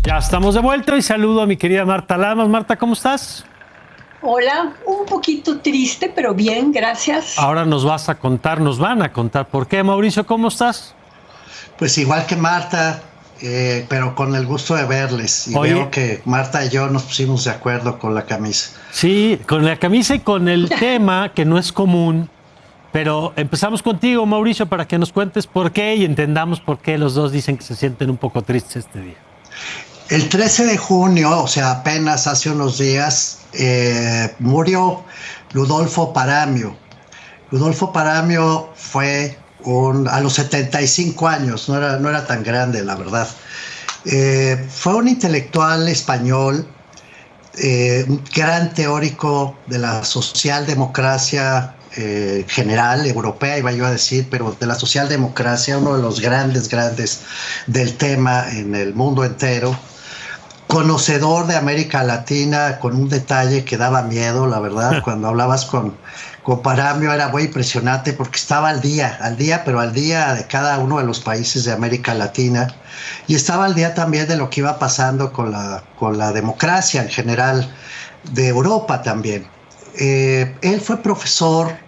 Ya estamos de vuelta y saludo a mi querida Marta Lamas. Marta, ¿cómo estás? Hola, un poquito triste, pero bien, gracias. Ahora nos van a contar por qué. Mauricio, ¿cómo estás? Pues igual que Marta, pero con el gusto de verles. Y veo Oye, que Marta y yo nos pusimos de acuerdo con la camisa. sí, con la camisa y con el tema que no es común, pero empezamos contigo, Mauricio, para que nos cuentes por qué y entendamos por qué los dos dicen que se sienten un poco tristes este día. El 13 de junio, o sea, apenas hace unos días, murió Ludolfo Paramio. Ludolfo Paramio fue a los 75 años, no era tan grande, la verdad. Fue un intelectual español, un gran teórico de la socialdemocracia general, europea, iba yo a decir, pero de la socialdemocracia, uno de los grandes del tema en el mundo entero. Conocedor de América Latina, con un detalle que daba miedo, la verdad. Cuando hablabas con Paramio era muy impresionante porque estaba al día, pero al día de cada uno de los países de América Latina, y estaba al día también de lo que iba pasando con la democracia en general de Europa también. Él fue profesor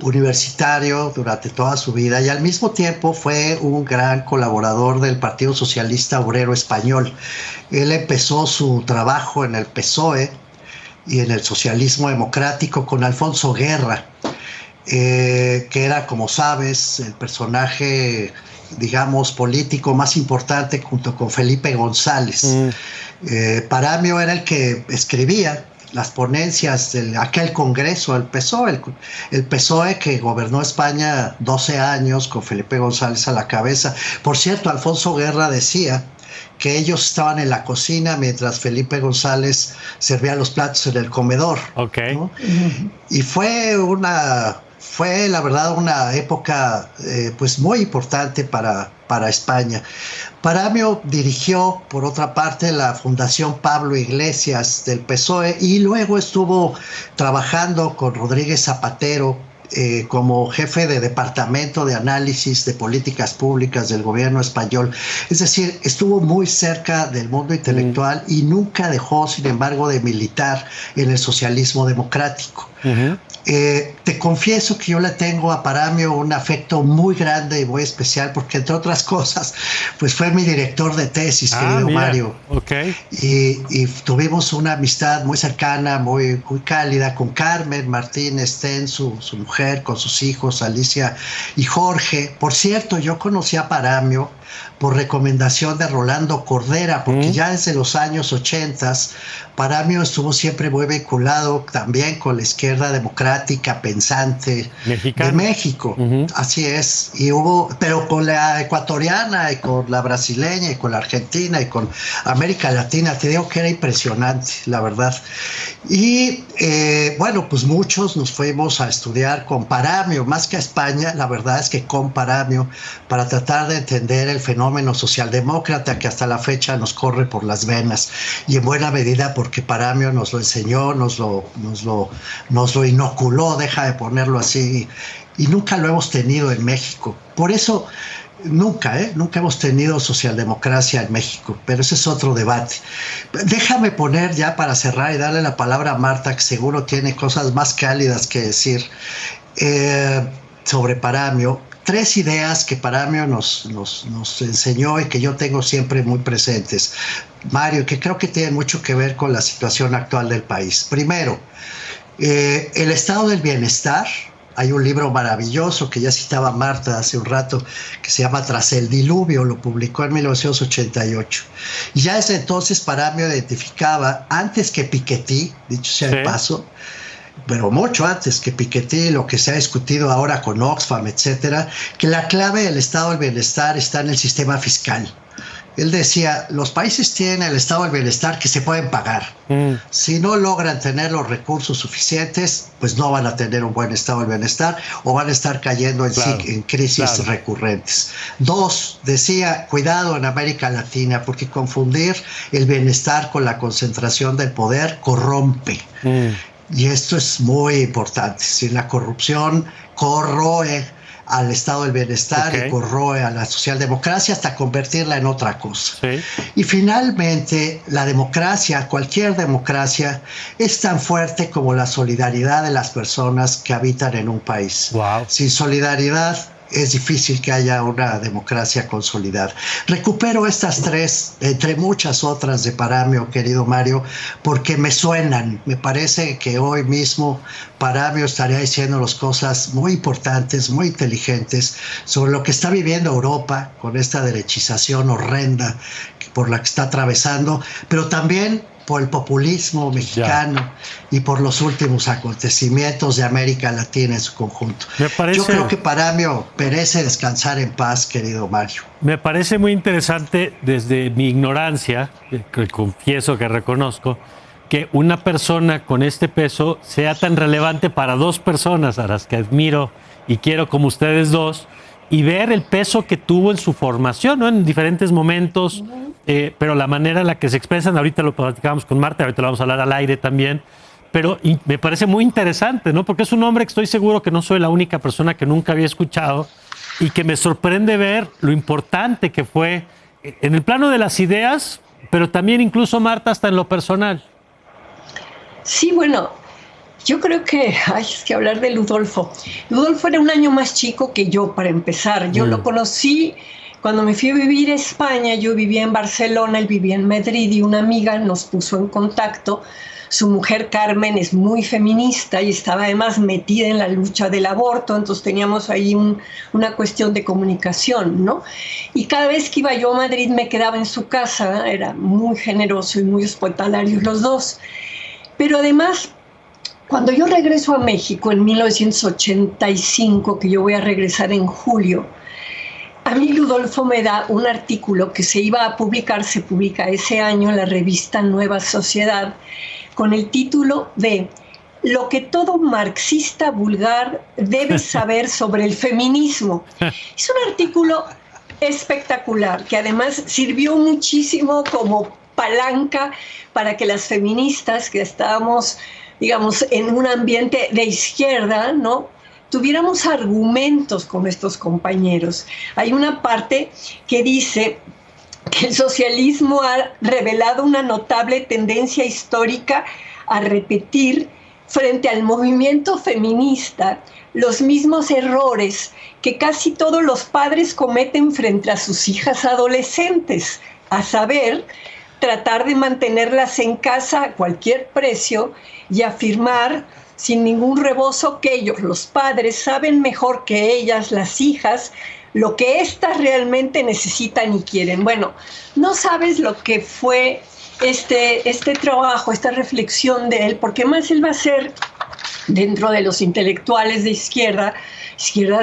universitario durante toda su vida y al mismo tiempo fue un gran colaborador del Partido Socialista Obrero Español. Él empezó su trabajo en el PSOE y en el socialismo democrático con Alfonso Guerra, que era, como sabes, el personaje, digamos, político más importante junto con Felipe González. Paramio era el que escribía las ponencias de aquel congreso, el PSOE que gobernó España 12 años con Felipe González a la cabeza. Por cierto, Alfonso Guerra decía que ellos estaban en la cocina mientras Felipe González servía los platos en el comedor. Ok. ¿No? Y fue la verdad una época pues muy importante para España. Paramio dirigió, por otra parte, la Fundación Pablo Iglesias del PSOE y luego estuvo trabajando con Rodríguez Zapatero como jefe de departamento de análisis de políticas públicas del gobierno español. Es decir, estuvo muy cerca del mundo intelectual y nunca dejó, sin embargo, de militar en el socialismo democrático. Te confieso que yo le tengo a Paramio un afecto muy grande y muy especial porque, entre otras cosas, pues fue mi director de tesis, querido mira. Mario. Okay. Y tuvimos una amistad muy cercana, muy cálida con Carmen Martínez Ten, su mujer, con sus hijos Alicia y Jorge. Por cierto, yo conocí a Paramio por recomendación de Rolando Cordera, porque ya desde los años 80 Paramio estuvo siempre muy vinculado también con la izquierda democrática pensante de México. Así es, pero con la ecuatoriana y con la brasileña y con la argentina y con América Latina, te digo que era impresionante, la verdad. Y bueno, pues muchos nos fuimos a estudiar con Paramio, más que a España, la verdad es que con Paramio, para tratar de entender el fenómeno socialdemócrata que hasta la fecha nos corre por las venas, y en buena medida porque Paramio nos lo enseñó, nos lo inoculó, deja de ponerlo así, y nunca lo hemos tenido en México. Por eso nunca hemos tenido socialdemocracia en México, pero ese es otro debate. Déjame poner ya para cerrar y darle la palabra a Marta, que seguro tiene cosas más cálidas que decir sobre Paramio. 3 ideas que Paramio nos enseñó y que yo tengo siempre muy presentes, Mario, que creo que tienen mucho que ver con la situación actual del país. Primero, el estado del bienestar. Hay un libro maravilloso que ya citaba Marta hace un rato que se llama Tras el diluvio, lo publicó en 1988. Y ya desde entonces Paramio identificaba, antes que Piketty, dicho sea de paso, pero mucho antes que Piketty, lo que se ha discutido ahora con Oxfam, etcétera, que la clave del estado del bienestar está en el sistema fiscal. Él decía, los países tienen el estado del bienestar que se pueden pagar. Si no logran tener los recursos suficientes, pues no van a tener un buen estado del bienestar o van a estar cayendo en crisis recurrentes. 2, decía, cuidado en América Latina, porque confundir el bienestar con la concentración del poder corrompe. Y esto es muy importante. Si la corrupción corroe al estado del bienestar y corroe a la socialdemocracia hasta convertirla en otra cosa. Sí. Y finalmente, la democracia, cualquier democracia, es tan fuerte como la solidaridad de las personas que habitan en un país. Wow. Sin solidaridad es difícil que haya una democracia consolidada. Recupero estas tres, entre muchas otras de Paramio, querido Mario, porque me suenan. Me parece que hoy mismo Paramio estaría diciéndonos cosas muy importantes, muy inteligentes, sobre lo que está viviendo Europa con esta derechización horrenda por la que está atravesando, pero también por el populismo mexicano y por los últimos acontecimientos de América Latina en su conjunto. Yo creo que Paramio merece descansar en paz, querido Mario. Me parece muy interesante, desde mi ignorancia, que confieso que reconozco, que una persona con este peso sea tan relevante para dos personas a las que admiro y quiero como ustedes dos, y ver el peso que tuvo en su formación, ¿no? En diferentes momentos, pero la manera en la que se expresan, ahorita lo platicamos con Marta, ahorita lo vamos a hablar al aire también, pero me parece muy interesante, ¿no? Porque es un hombre que estoy seguro que no soy la única persona que nunca había escuchado y que me sorprende ver lo importante que fue en el plano de las ideas, pero también incluso, Marta, hasta en lo personal. Sí, bueno, yo creo que hay que hablar de Ludolfo. Ludolfo era un año más chico que yo, para empezar. Yo lo conocí cuando me fui a vivir a España. Yo vivía en Barcelona, él vivía en Madrid y una amiga nos puso en contacto. Su mujer Carmen es muy feminista y estaba además metida en la lucha del aborto, entonces teníamos ahí una cuestión de comunicación, ¿no? Y cada vez que iba yo a Madrid me quedaba en su casa, era muy generoso y muy hospitalario los dos. Pero además, cuando yo regreso a México en 1985, que yo voy a regresar en julio, a mí Ludolfo me da un artículo que se iba a publicar, se publica ese año en la revista Nueva Sociedad, con el título de Lo que todo marxista vulgar debe saber sobre el feminismo. Es un artículo espectacular, que además sirvió muchísimo como palanca para que las feministas que estábamos, digamos, en un ambiente de izquierda, ¿no?, tuviéramos argumentos con estos compañeros. Hay una parte que dice que el socialismo ha revelado una notable tendencia histórica a repetir frente al movimiento feminista los mismos errores que casi todos los padres cometen frente a sus hijas adolescentes, a saber, tratar de mantenerlas en casa a cualquier precio y afirmar sin ningún rebozo que ellos, los padres, saben mejor que ellas, las hijas, lo que éstas realmente necesitan y quieren. Bueno, no sabes lo que fue este trabajo, esta reflexión de él, porque más él va a ser, dentro de los intelectuales de izquierda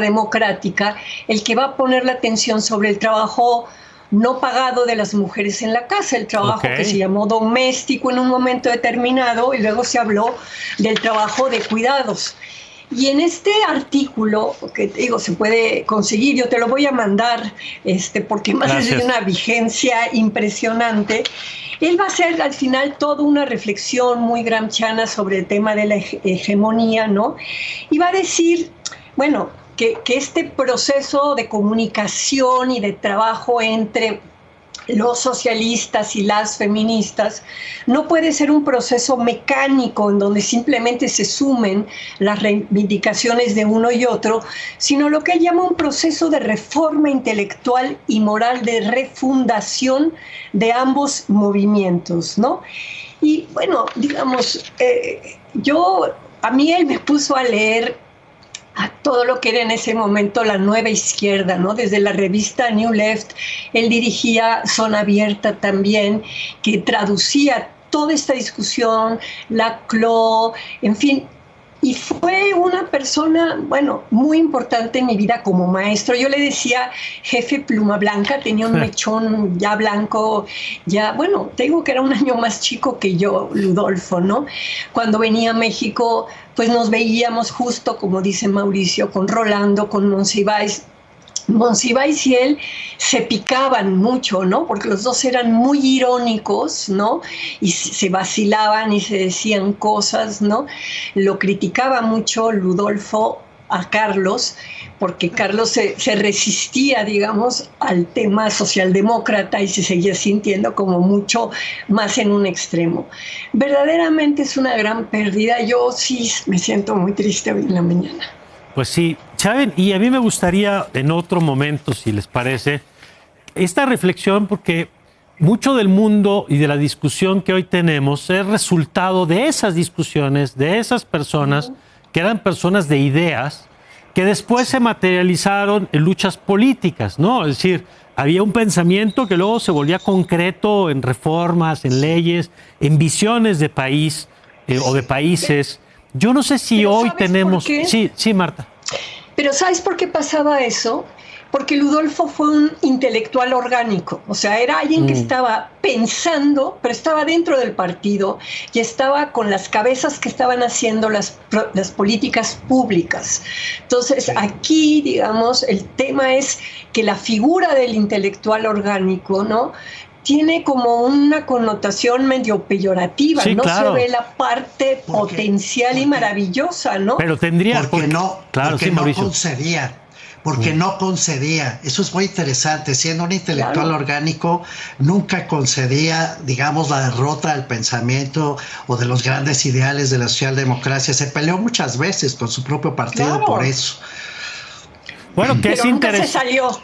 democrática, el que va a poner la atención sobre el trabajo no pagado de las mujeres en la casa, el trabajo que se llamó doméstico en un momento determinado, y luego se habló del trabajo de cuidados. Y en este artículo, que te digo, se puede conseguir, yo te lo voy a mandar, porque más es de una vigencia impresionante. Él va a hacer al final toda una reflexión muy gramsciana sobre el tema de la hegemonía, ¿no? Y va a decir, bueno, que este proceso de comunicación y de trabajo entre los socialistas y las feministas no puede ser un proceso mecánico en donde simplemente se sumen las reivindicaciones de uno y otro, sino lo que él llama un proceso de reforma intelectual y moral, de refundación de ambos movimientos, ¿no? Y bueno, digamos, a mí él me puso a leer a todo lo que era en ese momento la nueva izquierda, ¿no? Desde la revista New Left, él dirigía Zona Abierta también, que traducía toda esta discusión, la CLO, en fin, y fue una persona, bueno, muy importante en mi vida como maestro. Yo le decía jefe pluma blanca, tenía un mechón ya blanco, ya, bueno, te digo que era un año más chico que yo, Ludolfo, ¿no? Cuando venía a México, pues nos veíamos justo, como dice Mauricio, con Rolando, con Monsiváis. Monsiváis y él se picaban mucho, ¿no? Porque los dos eran muy irónicos, ¿no? Y se vacilaban y se decían cosas, ¿no? Lo criticaba mucho Ludolfo a Carlos, porque Carlos se resistía, digamos, al tema socialdemócrata y se seguía sintiendo como mucho más en un extremo. Verdaderamente es una gran pérdida. Yo sí me siento muy triste hoy en la mañana. Pues sí, ¿saben? Y a mí me gustaría en otro momento, si les parece, esta reflexión, porque mucho del mundo y de la discusión que hoy tenemos es resultado de esas discusiones, de esas personas que eran personas de ideas, que después se materializaron en luchas políticas, ¿no? Es decir, había un pensamiento que luego se volvía concreto en reformas, en leyes, en visiones de país o de países. Yo no sé si hoy tenemos... Sí, Marta. Pero ¿sabes por qué pasaba eso? Porque Ludolfo fue un intelectual orgánico, o sea, era alguien que estaba pensando, pero estaba dentro del partido y estaba con las cabezas que estaban haciendo las políticas públicas. Entonces, aquí, digamos, el tema es que la figura del intelectual orgánico, ¿no?, tiene como una connotación medio peyorativa, sí, no claro. Se ve la parte potencial y maravillosa, ¿no? Pero tendría... Porque no concedía. Porque no concedía. Eso es muy interesante. Siendo un intelectual orgánico, nunca concedía, digamos, la derrota del pensamiento o de los grandes ideales de la socialdemocracia. Se peleó muchas veces con su propio partido por eso. Bueno, que es interesante. Se salió.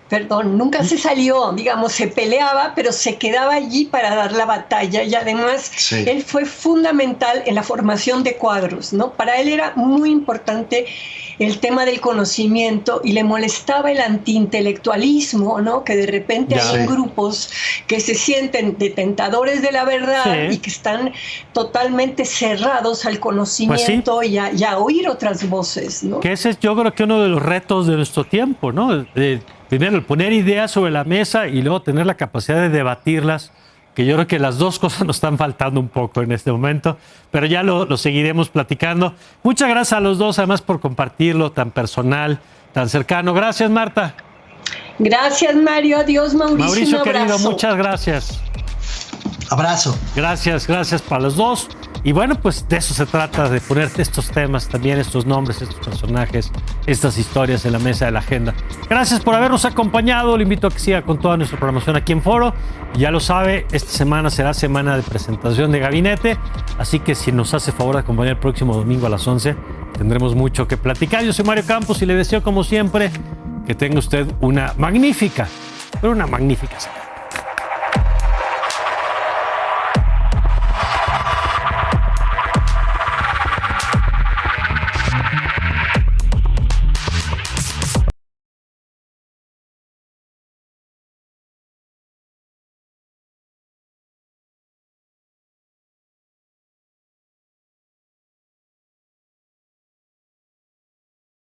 Perdón, nunca se salió, digamos, se peleaba, pero se quedaba allí para dar la batalla y además él fue fundamental en la formación de cuadros, ¿no? Para él era muy importante el tema del conocimiento y le molestaba el antiintelectualismo, ¿no? Que de repente hay grupos que se sienten detentadores de la verdad y que están totalmente cerrados al conocimiento y a oír otras voces, ¿no? Que ese es, yo creo que uno de los retos de nuestro tiempo, ¿no? Primero, el poner ideas sobre la mesa y luego tener la capacidad de debatirlas, que yo creo que las dos cosas nos están faltando un poco en este momento, pero ya lo seguiremos platicando. Muchas gracias a los dos, además, por compartirlo tan personal, tan cercano. Gracias, Marta. Gracias, Mario. Adiós, Mauricio. Mauricio, querido, muchas gracias. Abrazo. Gracias para los dos. Y bueno, pues de eso se trata, de poner estos temas, también estos nombres, estos personajes, estas historias en la mesa de la agenda. Gracias por habernos acompañado. Le invito a que siga con toda nuestra programación aquí en Foro. Ya lo sabe, esta semana será semana de presentación de gabinete, así que si nos hace favor de acompañar el próximo domingo a las 11, tendremos mucho que platicar. Yo soy Mario Campos y le deseo, como siempre, que tenga usted una magnífica semana.